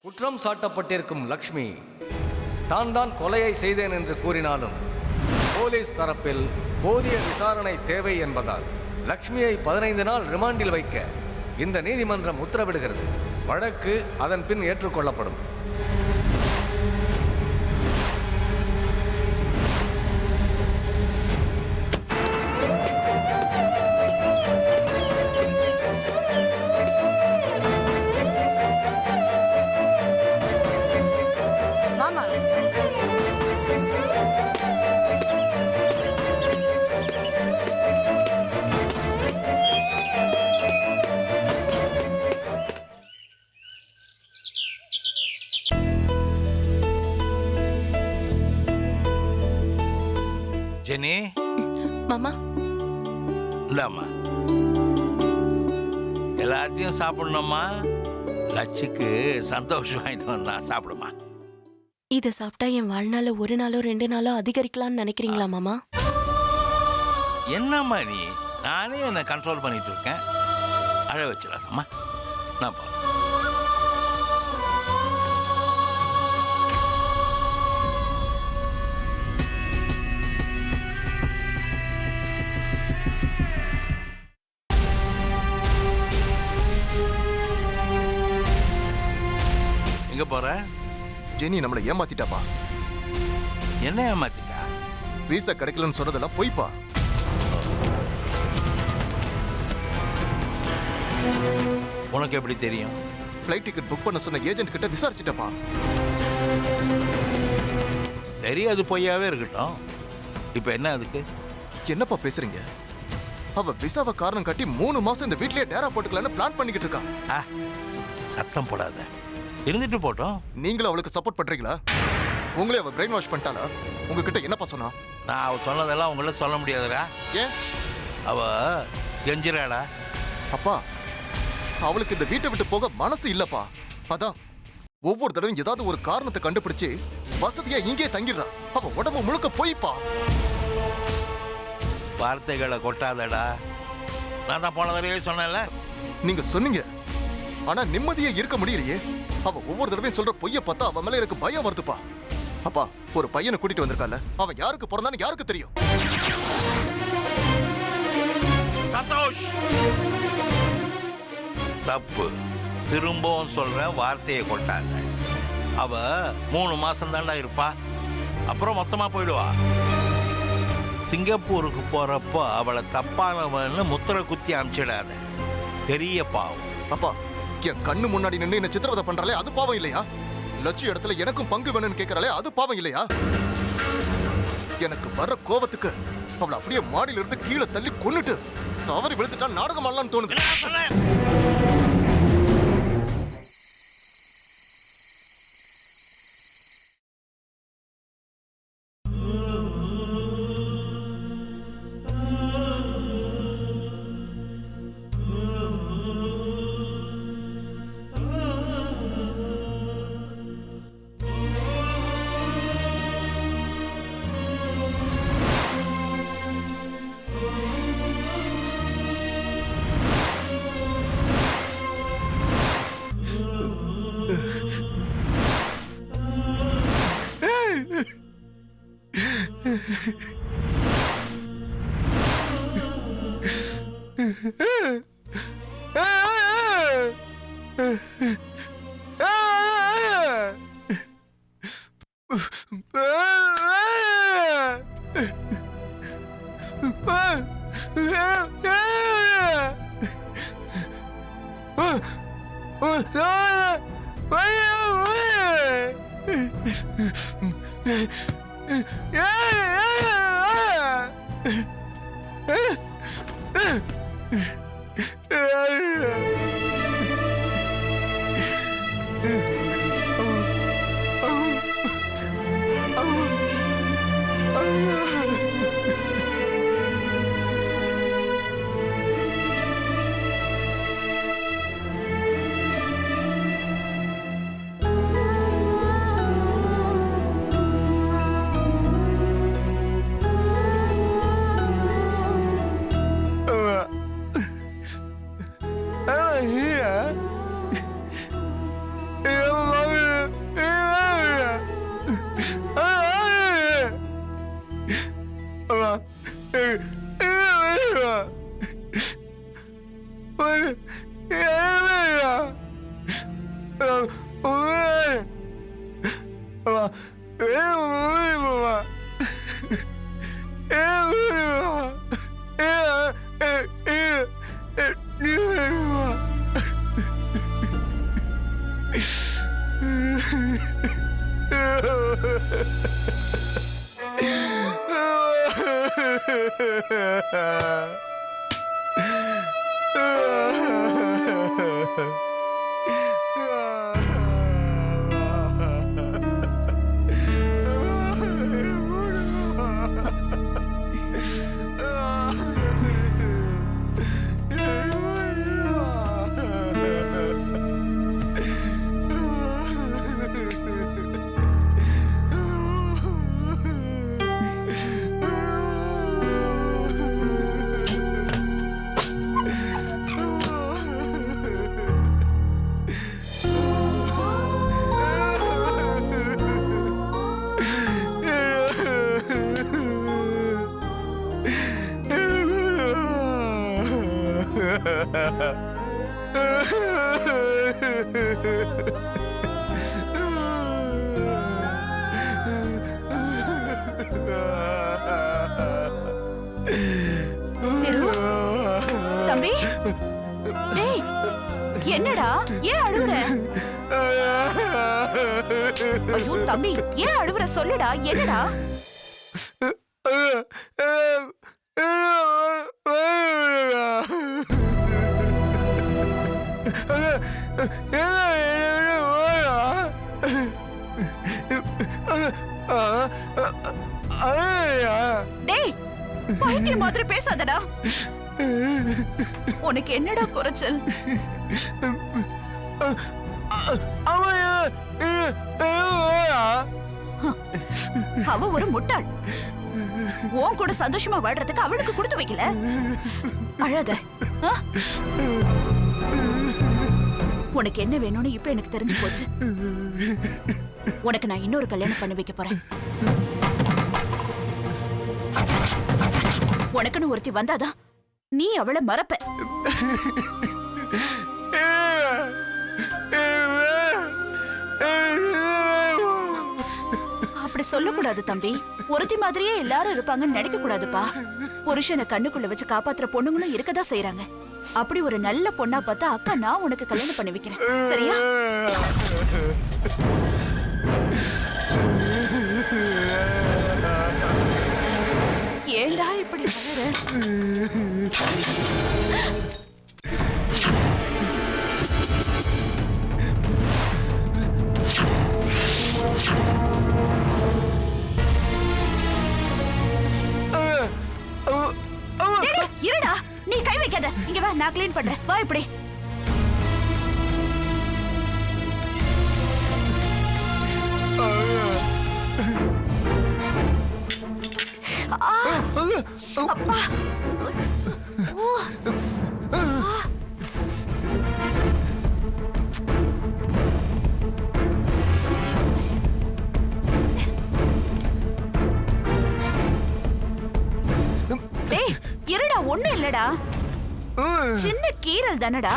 குற்றம் சாட்டப்பட்டிருக்கும் லக்ஷ்மி தான் கொலையை செய்தேன் என்று கூறினாலும் போலீஸ் தரப்பில் போதிய விசாரணை தேவை என்பதால் லக்ஷ்மியை 15 நாள் ரிமாண்டில் வைக்க இந்த நீதிமன்றம் உத்தரவிடுகிறது. வழக்கு அதன் பின் ஏற்றுக்கொள்ளப்படும். ஜெனி, மாமா இந்தாம்மா, எல்லாத்தையும் சாப்பிடணும்மா. லட்சுக்கு சந்தோஷம் வாங்கிட்டு வந்தா சாப்பிடுமா. இத சாப்பிட்டா என் வாழ்நாள 1 நாளோ 2 நாளோ அதிகரிக்கலாம்னு நினைக்கிறீங்களா மாமா? என்னம்மா நீ? நானே என்னை கண்ட்ரோல் பண்ணிட்டு இருக்கேன். அழ வச்சிடாதம்மா. நான் போ. எங்க போற? ஜெனி நம்மளை ஏமாத்திட்டாப்பா. என்ன ஏமாத்திட்டா? வீசா கிடைக்கலன்னு சொன்னதெல்லாம் பொய்ப்பா. உனக்கு எப்படி தெரியும்? ஃப்ளைட் டிக்கெட் புக் பண்ண சொன்ன ஏஜென்ட் கிட்ட விசாரிச்சிட்டப்பா. சரி, அது பொய்யாவே இருக்கட்டும். இப்ப என்ன அதுக்கு? என்னப்பா பேசுறீங்க? அவ விசாவை காரணம் காட்டி 3 மாசம் இந்த வீட்லயே டேரா போட்டுக்கலான்னு பிளான் பண்ணிக்கிட்டு இருக்கா. சத்தம் போடாத, இருந்துட்டு போட்டோம். நீங்களும் அவளுக்கு சப்போர்ட் பண்றீங்களா? உங்களே அவ பிரெயின் வாஷ் பண்ணிட்டாளா? உங்ககிட்ட என்னப்பா சொன்னா? நான் அவ சொன்னதெல்லாம் உங்கள சொல்ல முடியாதுடா. ஏன்? அவ கெஞ்சிராடா. அப்பா, அவளுக்கு இந்த வீட்டை விட்டு போக மனசு இல்லப்பா. அதான் ஒவ்வொரு தடவையும் ஏதாவது ஒரு காரணத்தை கண்டுபிடிச்சு வசதியா இங்கே தங்கிடுறா. அவ உடம்பு முழுக்க போய்ப்பா. வார்த்தைகளை கொட்டாதடா. நான் தான் போன தடவையே சொன்னேன்ல. நீங்க சொன்னீங்க, ஆனா நிம்மதியா இருக்க முடியலையே. அவ ஒவ்வொரு தடவையும் சொல்ற பொய்ய பார்த்தா அவ மேல எனக்கு பயம் வருதுப்பா. அப்பா, ஒரு பையனை கூட்டிட்டு வந்திருக்கால, அவன் யாருக்கு பிறந்தான்னு யாருக்கு தெரியும்? சந்தோஷ், தப்பு. திரும்பவும் சொல்ற, வார்த்தையை கொட்டாங்க. அவ 3 மாசம் தாண்டா இருப்பா, அப்புறம் மொத்தமா போயிடுவா. சிங்கப்பூருக்கு போறப்போ அவளை தப்பானவன்னு முத்திர குத்தி அமிச்சிடாத. பெரிய பாவம். அப்பா, என் கண்ணு முன்னாடி நின்று என்ன சித்திரவதை பண்றாளே, அது பாவம் இல்லையா? லட்சு இடத்துல எனக்கும் பங்கு வேணும்னு கேட்கறாளே, அது பாவம் இல்லையா? எனக்கு வர்ற கோவத்துக்கு அவளை அப்படியே மாடியில இருந்து கீழே தள்ளி கொன்னுட்டு தவறி விழுந்துட்டா நாடகம் ஆடலாம்னு தோணுது. தம்பி, டேய், என்னடா ஏன் அழுவுற? ஐயோ தம்பி, ஏன் அழுவுற சொல்லுடா, என்னடா? டேய், பைத்தியம் மாதிரி பேசாதடா. உனக்கு என்னடா குறைச்சல்? அவ ஒரு முட்டாள். உன் கூட சந்தோஷமா வாழ்றதுக்கு அவளுக்கு கொடுத்து வைக்கல. அழாத. உனக்கு என்ன வேணும்னு இப்ப எனக்கு தெரிஞ்சு போச்சு. உனக்கு நான் இன்னொரு கல்யாணம் பண்ணி வைக்க போறேன். உனக்குன்னு ஒருத்தி வந்தாதான் நீ அவளை மறப்ப. அப்படி சொல்லக்கூடாது தம்பி. ஒருத்தி மாதிரியே எல்லாரும் இருப்பாங்கன்னு நினைக்க கூடாதுப்பா. புருஷனை கண்ணுக்குள்ள வச்சு காப்பாத்துற பொண்ணுங்களும் இருக்கதான் செய்யறாங்க. அப்படி ஒரு நல்ல பொண்ணா பார்த்தா அக்கா நான் உனக்கு கல்யாணம் பண்ணி வைக்கிறேன். சரியா? ஏண்டா இப்படி வளர? இருடா, நீ கை வைக்காத. இங்க வா, நான் கிளீன் பண்றேன். வா இப்படி. அப்பா. டேய், இருடா, ஒண்ணு இல்லடா. சின்ன கீரல் தானடா.